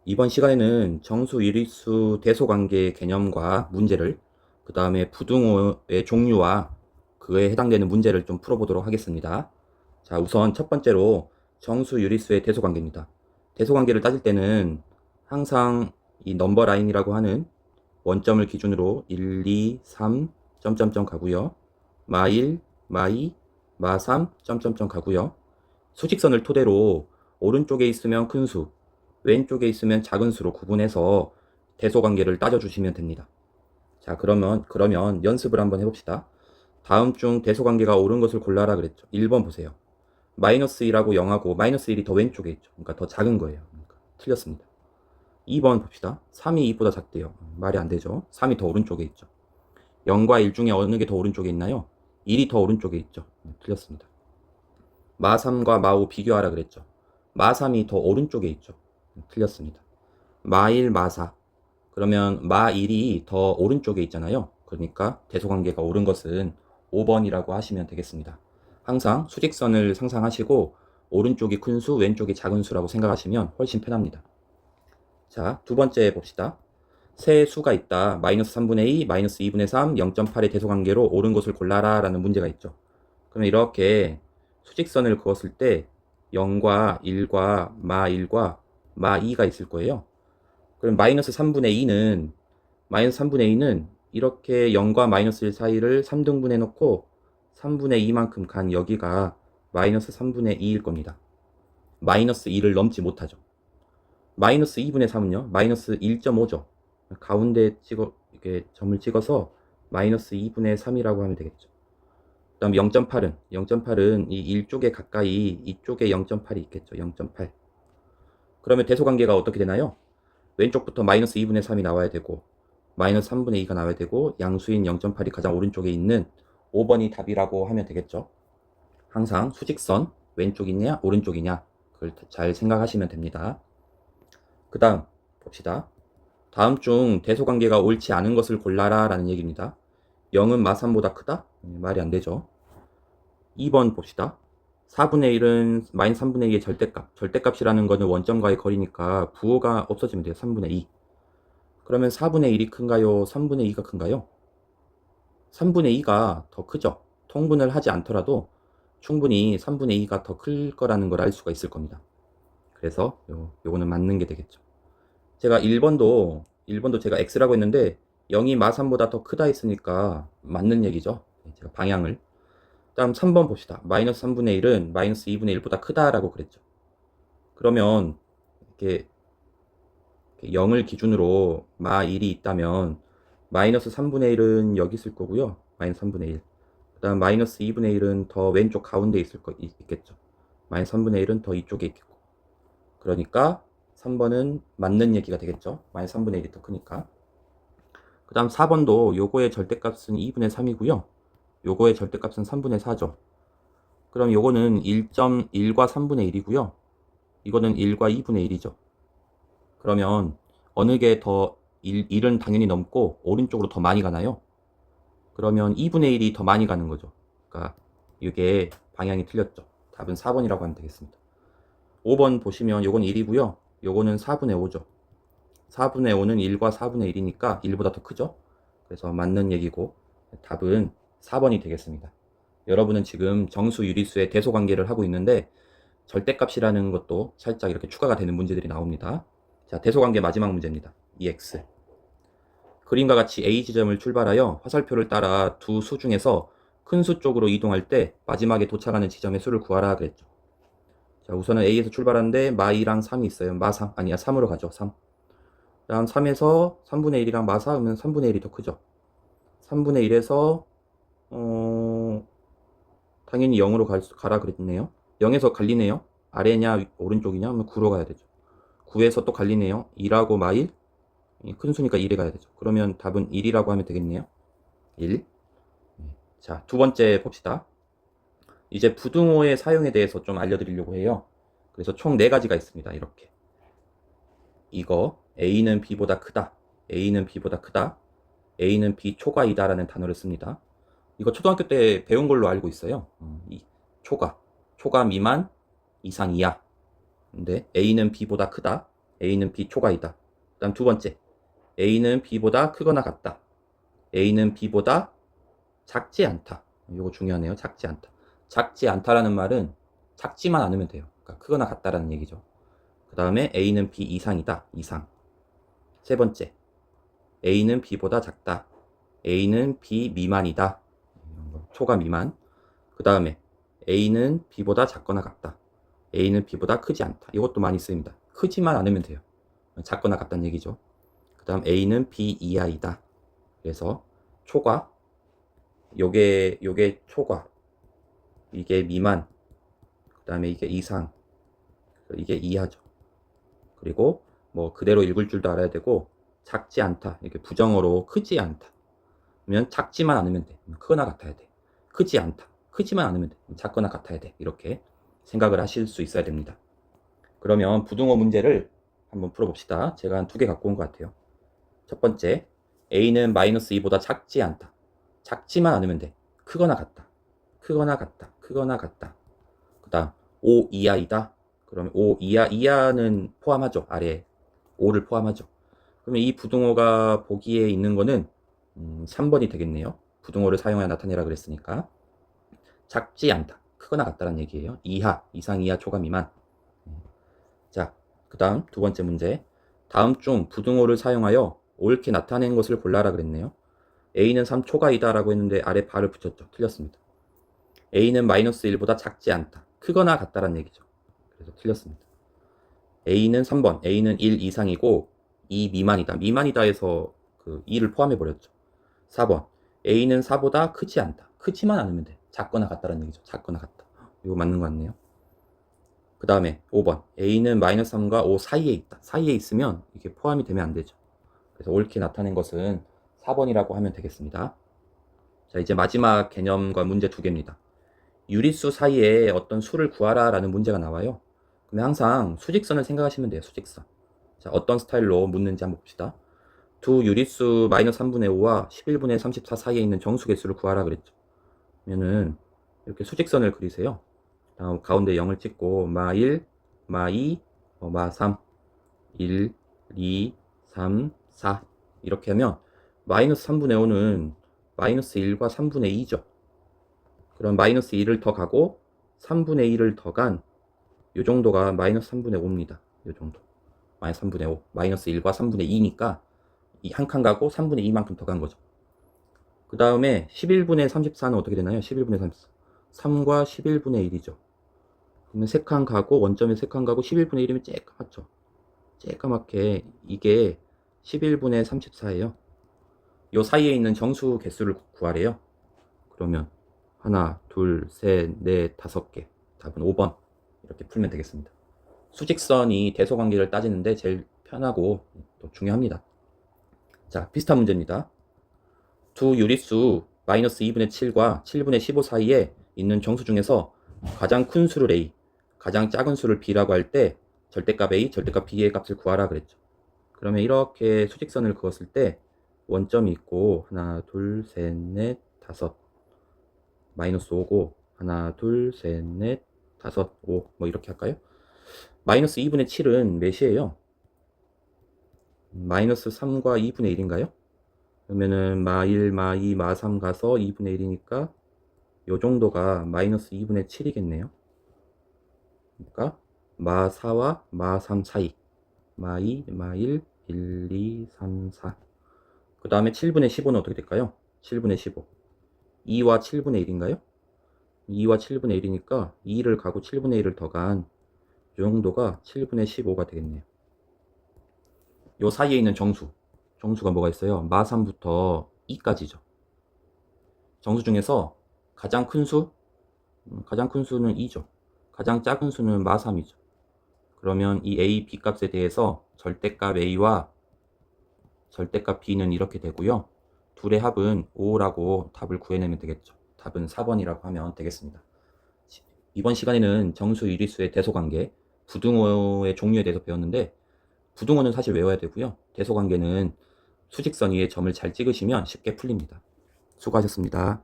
이번 시간에는 정수, 유리수, 대소관계 개념과 문제를, 그 다음에 부등호의 종류와 그에 해당되는 문제를 좀 풀어보도록 하겠습니다. 자, 우선 첫 번째로 정수, 유리수의 대소관계입니다. 대소관계를 따질 때는 항상 이 넘버 라인이라고 하는 원점을 기준으로 1, 2, 3, 점점점 가고요. 마 1, 마 2, 마 3, 점점점 가고요. 수직선을 토대로 오른쪽에 있으면 큰 수, 왼쪽에 있으면 작은 수로 구분해서 대소관계를 따져주시면 됩니다. 자, 그러면 연습을 한번 해봅시다. 다음 중 대소관계가 옳은 것을 골라라 그랬죠. 1번 보세요. 마이너스 1하고 0하고 마이너스 1이 더 왼쪽에 있죠. 그러니까 더 작은 거예요. 그러니까 틀렸습니다. 2번 봅시다. 3이 2보다 작대요. 말이 안 되죠. 3이 더 오른쪽에 있죠. 0과 1 중에 어느 게 더 오른쪽에 있나요? 1이 더 오른쪽에 있죠. 틀렸습니다. 마3과 마5 비교하라 그랬죠. 마3이 더 오른쪽에 있죠. 틀렸습니다. 마1, 마4. 그러면 마1이 더 오른쪽에 있잖아요. 그러니까 대소관계가 옳은 것은 5번이라고 하시면 되겠습니다. 항상 수직선을 상상하시고 오른쪽이 큰 수, 왼쪽이 작은 수라고 생각하시면 훨씬 편합니다. 자, 두 번째 봅시다. 세 수가 있다. 마이너스 3분의 2, 마이너스 2분의 3, 0.8의 대소관계로 옳은 것을 골라라 라는 문제가 있죠. 그러면 이렇게 수직선을 그었을 때 0과 1과 마1과 마2가 있을 거예요. 그럼 마이너스 3분의 2는 이렇게 0과 마이너스 1 사이를 3등분해 놓고 3분의 2만큼 간 여기가 마이너스 3분의 2일 겁니다. 마이너스 2를 넘지 못하죠. 마이너스 2분의 3은요, 마이너스 1.5죠. 가운데 이렇게 점을 찍어서 마이너스 2분의 3이라고 하면 되겠죠. 그 다음 0.8은 이 1쪽에 가까이 이쪽에 0.8이 있겠죠. 0.8. 그러면 대소관계가 어떻게 되나요? 왼쪽부터 마이너스 2분의 3이 나와야 되고 마이너스 3분의 2가 나와야 되고 양수인 0.8이 가장 오른쪽에 있는 5번이 답이라고 하면 되겠죠. 항상 수직선 왼쪽이냐 오른쪽이냐 그걸 잘 생각하시면 됩니다. 그 다음 봅시다. 다음 중 대소관계가 옳지 않은 것을 골라라 라는 얘기입니다. 0은 마3보다 크다? 말이 안 되죠. 2번 봅시다. 4분의 1은 마이너스 3분의 2의 절대값. 절대값이라는 거는 원점과의 거리니까 부호가 없어지면 돼요. 3분의 2. 그러면 4분의 1이 큰가요? 3분의 2가 큰가요? 3분의 2가 더 크죠. 통분을 하지 않더라도 충분히 3분의 2가 더 클 거라는 걸 알 수가 있을 겁니다. 그래서 요거는 맞는 게 되겠죠. 제가 1번도 제가 x라고 했는데 0이 마3보다 더 크다 했으니까 맞는 얘기죠. 제가 방향을. 다음 3번 봅시다. 마이너스 3분의 1은 마이너스 2분의 1보다 크다라고 그랬죠. 그러면 이렇게 0을 기준으로 마1이 있다면 마이너스 3분의 1은 여기 있을 거고요. 마이너스 3분의 1. 그 다음 마이너스 2분의 1은 더 왼쪽 가운데 있겠죠. 마이너스 3분의 1은 더 이쪽에 있겠고. 그러니까 3번은 맞는 얘기가 되겠죠. 마이너스 3분의 1이 더 크니까. 그 다음 4번도 요거의 절대값은 2분의 3이고요. 요거의 절대값은 3분의 4죠. 그럼 요거는 1.1과 3분의 1이고요. 이거는 1과 2분의 1이죠. 그러면 어느 게 더 1은 당연히 넘고 오른쪽으로 더 많이 가나요? 그러면 2분의 1이 더 많이 가는 거죠. 그러니까 이게 방향이 틀렸죠. 답은 4번이라고 하면 되겠습니다. 5번 보시면 요건 1이고요. 요거는 4분의 5죠. 4분의 5는 1과 4분의 1이니까 1보다 더 크죠. 그래서 맞는 얘기고 답은 4번이 되겠습니다. 여러분은 지금 정수, 유리수의 대소관계를 하고 있는데 절대값이라는 것도 살짝 이렇게 추가가 되는 문제들이 나옵니다. 자, 대소관계 마지막 문제입니다. EX. 그림과 같이 A 지점을 출발하여 화살표를 따라 두 수 중에서 큰 수 쪽으로 이동할 때 마지막에 도착하는 지점의 수를 구하라 그랬죠. 자, 우선은 A에서 출발하는데 마2랑 3이 있어요. 마3, 아니야, 3으로 가죠. 3. 다음 3에서 3분의 1이랑 마4 하면 3분의 1이 더 크죠. 3분의 1에서 당연히 0으로 가라 그랬네요. 0에서 갈리네요. 아래냐 오른쪽이냐 하면 9로 가야 되죠. 9에서 또 갈리네요. 2하고 마1, 큰 수니까 1에 가야 되죠. 그러면 답은 1이라고 하면 되겠네요. 1. 자, 두 번째 봅시다. 이제 부등호의 사용에 대해서 좀 알려드리려고 해요. 그래서 총 4가지가 있습니다. 이렇게. 이거 A는 B보다 크다. A는 B보다 크다. A는 B 초과이다 라는 단어를 씁니다. 이거 초등학교 때 배운 걸로 알고 있어요. 이 초과 미만, 이상 이하. 근데 A는 B보다 크다. A는 B 초과이다. 그 다음 두 번째, A는 B보다 크거나 같다. A는 B보다 작지 않다. 이거 중요하네요. 작지 않다. 작지 않다라는 말은 작지만 않으면 돼요. 그러니까 크거나 같다라는 얘기죠. 그 다음에 A는 B 이상이다. 이상. 세 번째, A는 B보다 작다. A는 B 미만이다. 초과 미만. 그 다음에 A는 B보다 작거나 같다. A는 B보다 크지 않다. 이것도 많이 쓰입니다. 크지만 않으면 돼요. 작거나 같다는 얘기죠. 그 다음 A는 B 이하이다. 그래서 초과, 요게 초과, 이게 미만, 그 다음에 이게 이상, 이게 이하죠. 그리고 뭐 그대로 읽을 줄도 알아야 되고, 작지 않다, 이렇게 부정어로 크지 않다. 그러면 작지만 않으면 돼. 크거나 같아야 돼. 크지 않다. 크지만 않으면 돼. 작거나 같아야 돼. 이렇게 생각을 하실 수 있어야 됩니다. 그러면 부등호 문제를 한번 풀어봅시다. 제가 한 두 개 갖고 온 것 같아요. 첫 번째, A는 마이너스 2보다 작지 않다. 작지만 않으면 돼. 크거나 같다. 크거나 같다. 크거나 같다. 그 다음 5 이하이다. 그러면 5 이하는 포함하죠. 아래에 5를 포함하죠. 그러면 이 부등호가 보기에 있는 거는 3번이 되겠네요. 부등호를 사용하여 나타내라 그랬으니까. 작지 않다. 크거나 같다는 얘기예요. 이하, 이상, 이하, 초과, 미만. 자, 그 다음 두 번째 문제. 다음 중 부등호를 사용하여 옳게 나타낸 것을 골라라 그랬네요. A는 3초가이다 라고 했는데 아래 발을 붙였죠. 틀렸습니다. A는 마이너스 1보다 작지 않다. 크거나 같다라는 얘기죠. 그래서 틀렸습니다. A는 3번. A는 1 이상이고 2 미만이다. 미만이다 해서 그 2를 포함해버렸죠. 4번. A는 4보다 크지 않다. 크지만 않으면 돼. 작거나 같다라는 얘기죠. 작거나 같다. 이거 맞는 것 같네요. 그 다음에 5번. A는 마이너스 3과 5 사이에 있다. 사이에 있으면 이게 포함이 되면 안 되죠. 그래서 옳게 나타낸 것은 4번이라고 하면 되겠습니다. 자, 이제 마지막 개념과 문제 두 개입니다. 유리수 사이에 어떤 수를 구하라 라는 문제가 나와요. 그러면 항상 수직선을 생각하시면 돼요. 수직선. 자, 어떤 스타일로 묻는지 한번 봅시다. 두 유리수 마이너스 3분의 5와 11분의 34 사이에 있는 정수 개수를 구하라 그랬죠. 그러면은 이렇게 수직선을 그리세요. 다음 가운데 0을 찍고 마 1, 마 2, 마 3, 1, 2, 3, 4 이렇게 하면 마이너스 3분의 5는 마이너스 1과 3분의 2죠. 그럼 마이너스 1을 더 가고 3분의 1을 더 간 요 정도가 마이너스 3분의 5입니다. 요 정도. 마이너스 3분의 5. 마이너스 1과 3분의 2니까 이 한 칸 가고 3분의 2만큼 더 간 거죠. 그 다음에 11분의 34는 어떻게 되나요? 11분의 34. 3과 11분의 1이죠. 그러면 3칸 가고 원점에 3칸 가고 11분의 1이면 쬐까맣죠. 쬐까맣게 이게 11분의 34예요. 요 사이에 있는 정수 개수를 구하래요. 그러면 하나, 둘, 셋, 넷, 5개. 답은 5번. 이렇게 풀면 되겠습니다. 수직선이 대소관계를 따지는데 제일 편하고 또 중요합니다. 자, 비슷한 문제입니다. 두 유리수 마이너스 2분의 7과 7분의 15 사이에 있는 정수 중에서 가장 큰 수를 A, 가장 작은 수를 B라고 할 때 절대값 A, 절대값 B의 값을 구하라 그랬죠. 그러면 이렇게 수직선을 그었을 때 원점이 있고 하나, 둘, 셋, 넷, 5 마이너스 5고 하나, 둘, 셋, 넷, 5, 5 뭐 이렇게 할까요? 마이너스 2분의 7은 몇이에요? 마이너스 3과 2분의 1인가요? 그러면은 마 1, 마 2, 마 3 가서 2분의 1이니까 요 정도가 마이너스 2분의 7이겠네요. 그러니까 마 4와 마 3 사이 마 2, 마 1, 1, 2, 3, 4 그 다음에 7분의 15는 어떻게 될까요? 7분의 15 2와 7분의 1인가요? 2와 7분의 1이니까 2를 가고 7분의 1을 더 간 이 정도가 7분의 15가 되겠네요. 요 사이에 있는 정수가 뭐가 있어요? 마 3부터 2까지죠. 정수 중에서 가장 큰 수? 가장 큰 수는 2죠. 가장 작은 수는 마 3이죠. 그러면 이 A, B 값에 대해서 절대값 A와 절대값 B는 이렇게 되고요. 둘의 합은 5라고 답을 구해내면 되겠죠. 답은 4번이라고 하면 되겠습니다. 이번 시간에는 정수, 유리수의 대소관계, 부등호의 종류에 대해서 배웠는데 부등호는 사실 외워야 되고요. 대소관계는 수직선 위에 점을 잘 찍으시면 쉽게 풀립니다. 수고하셨습니다.